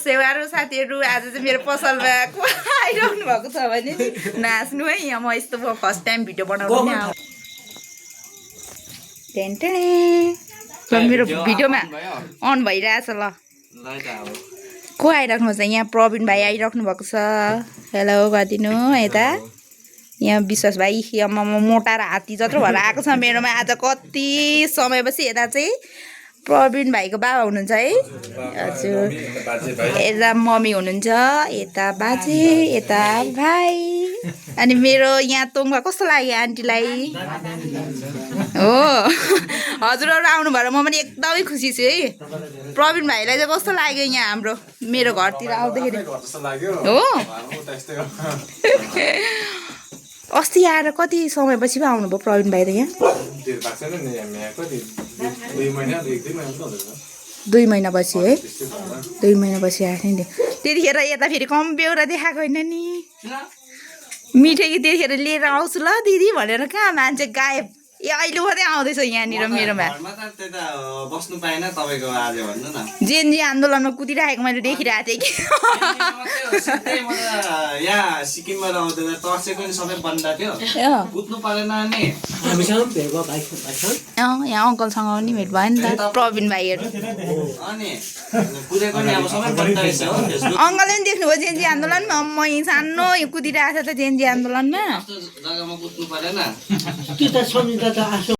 सेवारो साथीहरू आज चाहिँ मेरो पसलमा आइरहनु भएको छ भने नाच्नु है यहाँ म यस्तो फर्स्ट टाइम भिडियो बनाउनु आऊ मेरो भिडियोमा अन भइरहेछ ल को आइराख्नु छ यहाँ प्रवीण भाइ आइराख्नु भएको छ हेलो गरिदिनु यता यहाँ विश्वास भाइ यहाँ मोटा र हात्ती जत्रो भएर आएको छ मेरोमा आज कति समयपछि यता चाहिँ प्रवीण भाइको बाबा हुनुहुन्छ है हजुर यता मम्मी हुनुहुन्छ यता बाजे यता भाइ अनि मेरो यहाँ तोङमा कस्तो लाग्यो आन्टीलाई हो हजुरहरू आउनु भएर म पनि एकदमै खुसी छु है प्रवीण भाइलाई चाहिँ कस्तो लाग्यो यहाँ हाम्रो मेरो घरतिर आउँदाखेरि हो अस्ति आएर कति समयपछि पो आउनुभयो प्रवीण भाइ त यहाँ 2 महिनापछि है 2 महिनापछि आएको नि त्यतिखेर यता फेरि कम बेहोरा देखाएको होइन नि मिठै त्यतिखेर लिएर आउँछु ल दिदी भनेर कहाँ मान्छे गायब ए अहिले मात्रै आउँदैछ यहाँनिर मेरोमा बस्नु पाएन तपाईको आज भन्नु न जेएनजी आन्दोलनमा कुदिरहेको मैले देखिरहेको थिएँ कि यहाँ सिक्किमबाट आउँदा टर्चेको नि सबै बन्द थियो कुद्नु परेन नि यहाँ अङ्कलसँग पनि भेट भयो नि त प्रवीण भाइहरू अनि कुदेको नि अब सबै बन्द रहेछ हो अङ्कलले पनि देख्नुभयो जेएनजी आन्दोलनमा म सानो कुदिरहेको छ त जेएनजी आन्दोलनमा जग्गामा कुद्नु परेन त्यो त सम्झिँदा त आसो